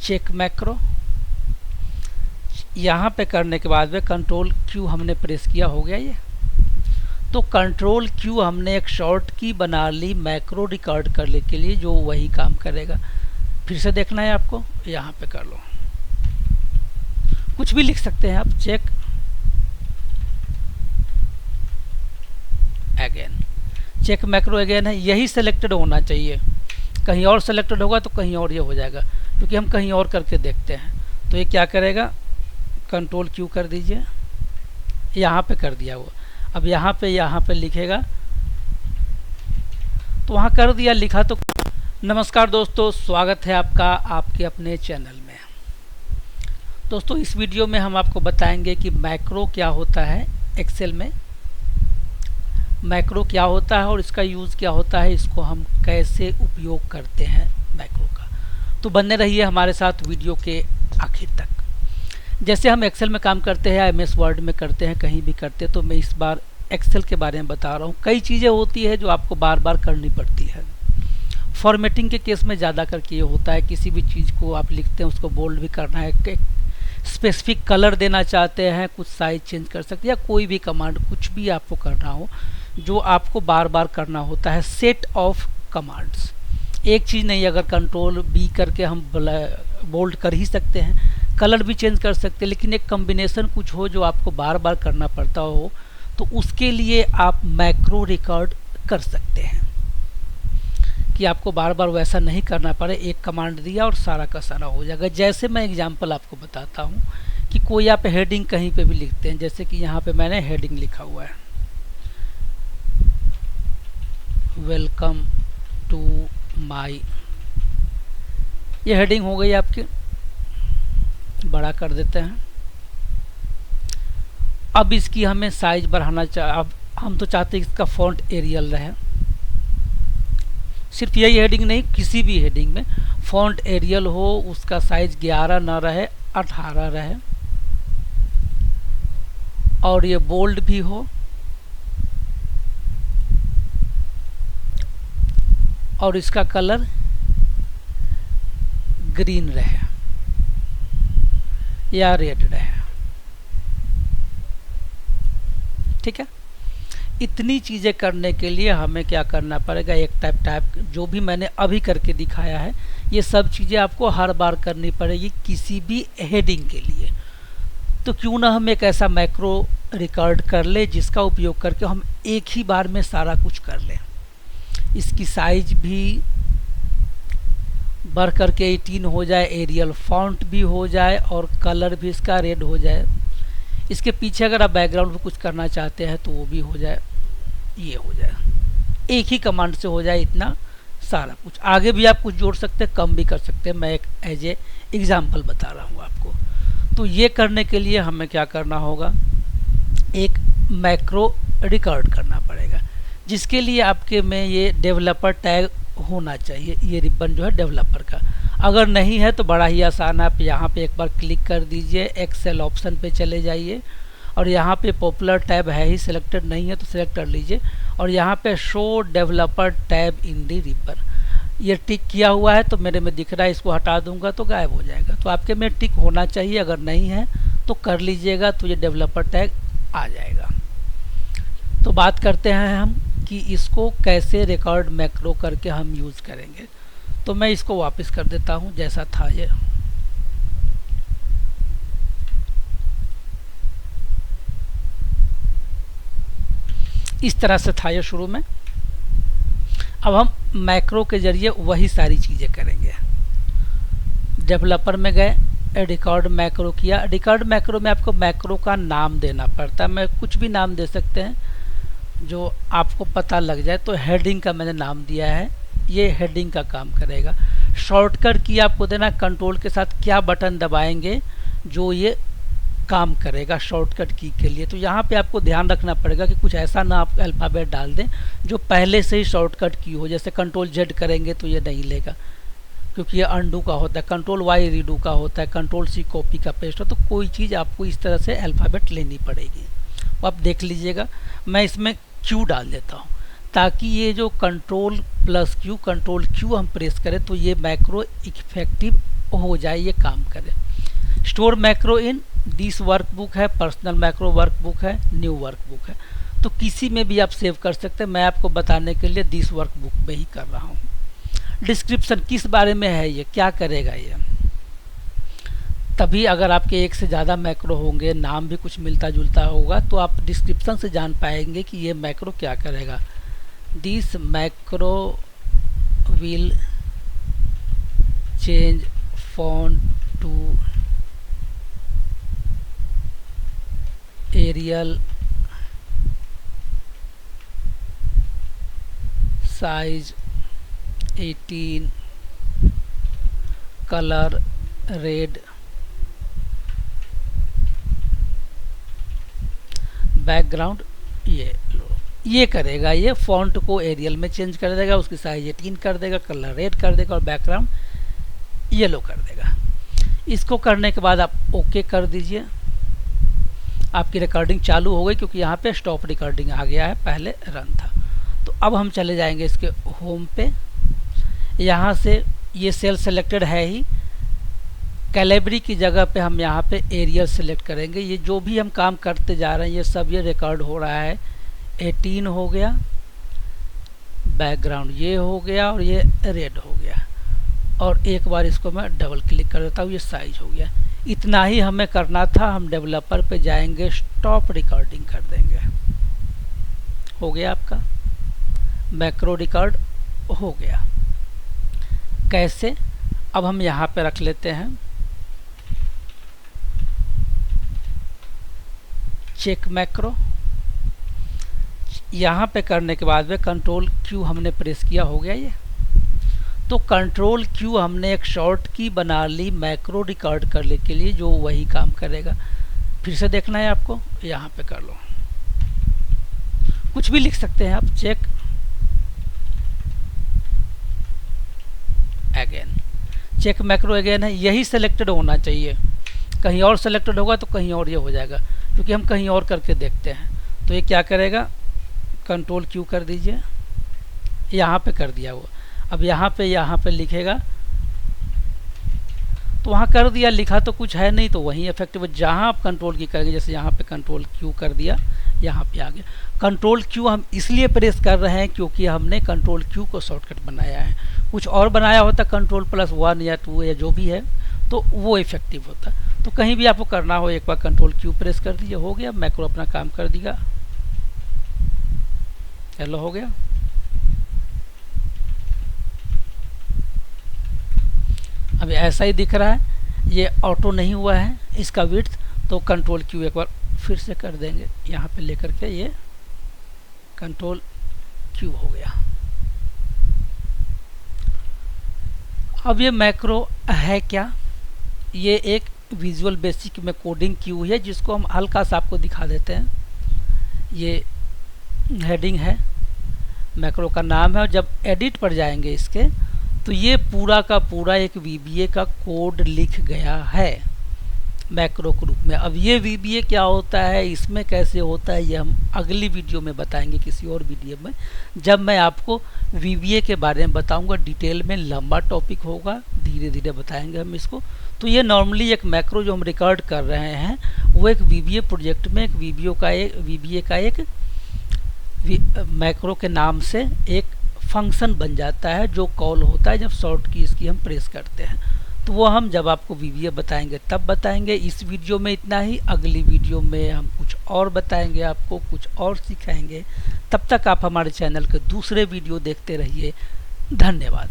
Check macro. यहाँ पे करने के बाद में कंट्रोल क्यू हमने प्रेस किया, हो गया ये। तो कंट्रोल क्यू हमने एक शॉर्ट की बना ली मैक्रो रिकॉर्ड करने के लिए, जो वही काम करेगा। फिर से देखना है आपको, यहाँ पे कर लो, कुछ भी लिख सकते हैं आप, check again, check macro again है, यही सेलेक्टेड होना चाहिए। कहीं और सेलेक्टेड होगा तो कहीं और ये हो जाएगा, क्योंकि हम कहीं और करके देखते हैं। तो ये क्या करेगा, कंट्रोल क्यू कर दीजिए, यहाँ पे कर दिया वो। अब यहाँ पे लिखेगा, तो वहाँ कर दिया, लिखा तो। नमस्कार दोस्तों, स्वागत है आपका आपके अपने चैनल में। दोस्तों इस वीडियो में हम आपको बताएंगे कि मैक्रो क्या होता है एक्सेल में, मैक्रो क्या होता है और इसका यूज़ क्या होता है, इसको हम कैसे उपयोग करते हैं मैक्रो का। तो बने रहिए हमारे साथ वीडियो के आखिर तक। जैसे हम एक्सेल में काम करते हैं, एमएस वर्ड में करते हैं, कहीं भी करते हैं, तो मैं इस बार एक्सेल के बारे में बता रहा हूँ। कई चीज़ें होती है जो आपको बार बार करनी पड़ती है। फॉर्मेटिंग के केस में ज़्यादा करके ये होता है, किसी भी चीज़ को आप लिखते हैं उसको बोल्ड भी करना है, स्पेसिफिक कलर देना चाहते हैं, कुछ साइज चेंज कर सकते हैं, या कोई भी कमांड कुछ भी आपको करना हो जो आपको बार बार करना होता है। सेट ऑफ कमांड्स, एक चीज़ नहीं, अगर कंट्रोल बी करके हम बोल्ड कर ही सकते हैं, कलर भी चेंज कर सकते हैं, लेकिन एक कॉम्बिनेशन कुछ हो जो आपको बार बार करना पड़ता हो, तो उसके लिए आप मैक्रो रिकॉर्ड कर सकते हैं कि आपको बार बार वैसा नहीं करना पड़े। एक कमांड दिया और सारा का सारा हो जाएगा। जैसे मैं एग्जांपल आपको बताता हूँ कि कोई आप हेडिंग कहीं पे भी लिखते हैं, जैसे कि यहाँ पे मैंने हेडिंग लिखा हुआ है, वेलकम टू माई, ये हेडिंग हो गई आपकी। बड़ा कर देते हैं। अब इसकी हमें साइज बढ़ाना अब हम तो चाहते हैं इसका फॉन्ट एरियल रहे। सिर्फ यही हेडिंग नहीं, किसी भी हेडिंग में फॉन्ट एरियल हो, उसका साइज 11 ना रहे, 18 रहे, और ये बोल्ड भी हो, और इसका कलर ग्रीन रहे या रेड रहे। ठीक है, इतनी चीज़ें करने के लिए हमें क्या करना पड़ेगा, एक टाइप जो भी मैंने अभी करके दिखाया है, ये सब चीज़ें आपको हर बार करनी पड़ेगी किसी भी हेडिंग के लिए। तो क्यों ना हम एक ऐसा मैक्रो रिकॉर्ड कर ले जिसका उपयोग करके हम एक ही बार में सारा कुछ कर लें। इसकी साइज भी बढ़ करके 18 हो जाए, एरियल फॉन्ट भी हो जाए, और कलर भी इसका रेड हो जाए। इसके पीछे अगर आप बैकग्राउंड में कुछ करना चाहते हैं तो वो भी हो जाए, ये हो जाए, एक ही कमांड से हो जाए इतना सारा कुछ। आगे भी आप कुछ जोड़ सकते हैं, कम भी कर सकते हैं, मैं एक एज ए एग्जाम्पल बता रहा हूँ आपको। तो ये करने के लिए हमें क्या करना होगा, एक मैक्रो रिकॉर्ड करना पड़ेगा, जिसके लिए आपके में ये डेवलपर टैग होना चाहिए, ये रिबन जो है डेवलपर का। अगर नहीं है तो बड़ा ही आसान है, आप यहाँ पे एक बार क्लिक कर दीजिए, एक्सेल ऑप्शन पे चले जाइए, और यहाँ पे पॉपुलर टैब है ही, सिलेक्टेड नहीं है तो सिलेक्ट कर लीजिए, और यहाँ पे शो डेवलपर टैब इन दी रिबन, ये टिक किया हुआ है तो मेरे में दिख रहा है, इसको हटा दूंगा तो गायब हो जाएगा। तो आपके में टिक होना चाहिए, अगर नहीं है तो कर लीजिएगा, तो ये डेवलपर टैग आ जाएगा। तो बात करते हैं हम कि इसको कैसे रिकॉर्ड मैक्रो करके हम यूज़ करेंगे। तो मैं इसको वापस कर देता हूँ जैसा था ये। इस तरह से था ये शुरू में। अब हम मैक्रो के जरिए वही सारी चीज़ें करेंगे। डेवलपर में गए, रिकॉर्ड मैक्रो किया। रिकॉर्ड मैक्रो में आपको मैक्रो का नाम देना पड़ता है, मैं कुछ भी नाम दे सकते हैं जो आपको पता लग जाए। तो हेडिंग का मैंने नाम दिया है, ये हेडिंग का काम करेगा। शॉर्टकट की आपको देना, कंट्रोल के साथ क्या बटन दबाएंगे जो ये काम करेगा शॉर्टकट की के लिए। तो यहाँ पे आपको ध्यान रखना पड़ेगा कि कुछ ऐसा ना आप अल्फ़ाबेट डाल दें जो पहले से ही शॉर्टकट की हो, जैसे कंट्रोल जेड करेंगे तो ये नहीं लेगा क्योंकि ये अनडू का होता है, कंट्रोल वाई रीडू का होता है, कंट्रोल सी कॉपी का पेस्ट हो। तो कोई चीज़ आपको इस तरह से अल्फ़ाबेट लेनी पड़ेगी। वो आप देख लीजिएगा, मैं इसमें क्यू डाल देता हूँ ताकि ये जो control plus Q, control Q हम प्रेस करें तो ये मैक्रो इफेक्टिव हो जाए, ये काम करे। Store macro in this workbook है, पर्सनल मैक्रो वर्कबुक है, न्यू वर्कबुक है, तो किसी में भी आप सेव कर सकते हैं। मैं आपको बताने के लिए दिस वर्कबुक में ही कर रहा हूँ। डिस्क्रिप्शन किस बारे में है, ये क्या करेगा ये, तभी अगर आपके एक से ज़्यादा मैक्रो होंगे, नाम भी कुछ मिलता जुलता होगा, तो आप डिस्क्रिप्शन से जान पाएंगे कि ये मैक्रो क्या करेगा। This macro will change font to Arial size 18, colour red, background ये करेगा। ये फॉन्ट को एरियल में चेंज कर देगा, उसकी साइज 18 कर देगा, कलर रेड कर देगा और बैकग्राउंड येलो कर देगा। इसको करने के बाद आप ओके कर दीजिए। आपकी रिकॉर्डिंग चालू हो गई, क्योंकि यहाँ पे स्टॉप रिकॉर्डिंग आ गया है, पहले रन था। तो अब हम चले जाएंगे इसके होम पे। यहाँ से ये सेल सेलेक्टेड है ही, कैलेबरी की जगह पे हम यहाँ पे एरियल सेलेक्ट करेंगे। ये जो भी हम काम करते जा रहे हैं ये सब ये रिकॉर्ड हो रहा है। 18 हो गया, बैकग्राउंड ये हो गया और ये रेड हो गया। और एक बार इसको मैं डबल क्लिक कर देता हूँ, ये साइज हो गया। इतना ही हमें करना था। हम डेवलपर पे जाएंगे, स्टॉप रिकॉर्डिंग कर देंगे। हो गया आपका मैक्रो रिकॉर्ड हो गया। कैसे, अब हम यहाँ पे रख लेते हैं चेक मैक्रो। यहाँ पे करने के बाद में कंट्रोल क्यू हमने प्रेस किया, हो गया ये। तो कंट्रोल क्यू हमने एक शॉर्ट की बना ली मैक्रो रिकॉर्ड करने के लिए, जो वही काम करेगा। फिर से देखना है आपको, यहाँ पे कर लो, कुछ भी लिख सकते हैं आप, check again, check macro again है। यही सेलेक्टेड होना चाहिए, कहीं और सेलेक्टेड होगा तो कहीं और ये हो जाएगा, क्योंकि हम कहीं और करके देखते हैं। तो ये क्या करेगा, कंट्रोल क्यू कर दीजिए, यहाँ पे कर दिया वो। अब यहाँ पे लिखेगा, तो वहाँ कर दिया, लिखा तो कुछ है नहीं, तो वहीं इफेक्टिव। जहाँ आप कंट्रोल की करेंगे, जैसे यहाँ पे कंट्रोल क्यू कर दिया, यहाँ पे आ गया। कंट्रोल क्यू हम इसलिए प्रेस कर रहे हैं क्योंकि हमने कंट्रोल क्यू को शॉर्टकट बनाया है। कुछ और बनाया होता कंट्रोल+1 या 2 या जो भी है, तो वो इफेक्टिव होता। तो कहीं भी आपको करना हो, एक बार कंट्रोल क्यू प्रेस कर दीजिए, हो गया, मैक्रो अपना काम कर दिया। हेलो, हो गया। अभी ऐसा ही दिख रहा है, ये ऑटो नहीं हुआ है इसका विड्थ, तो कंट्रोल क्यू एक बार फिर से कर देंगे, यहाँ पे लेकर के ये कंट्रोल क्यू हो गया। अब ये मैक्रो है क्या, ये एक विजुअल बेसिक में कोडिंग की हुई है, जिसको हम हल्का सा आपको दिखा देते हैं। ये हेडिंग है, मैक्रो का नाम है, और जब एडिट पर जाएंगे इसके, तो ये पूरा का पूरा एक VBA का कोड लिख गया है मैक्रो के रूप में। अब ये VBA क्या होता है, इसमें कैसे होता है, ये हम अगली वीडियो में बताएंगे, किसी और वीडियो में, जब मैं आपको VBA के बारे में बताऊंगा। डिटेल में लंबा टॉपिक होगा, धीरे धीरे बताएंगे हम इसको। तो ये नॉर्मली एक मैक्रो जो हम रिकॉर्ड कर रहे हैं, वो एक VBA प्रोजेक्ट में एक VBA का एक मैक्रो के नाम से एक फंक्शन बन जाता है, जो कॉल होता है जब शॉर्ट की इसकी हम प्रेस करते हैं। तो वो हम जब आपको VBA बताएंगे तब बताएंगे। इस वीडियो में इतना ही, अगली वीडियो में हम कुछ और बताएंगे, आपको कुछ और सिखाएंगे। तब तक आप हमारे चैनल के दूसरे वीडियो देखते रहिए। धन्यवाद।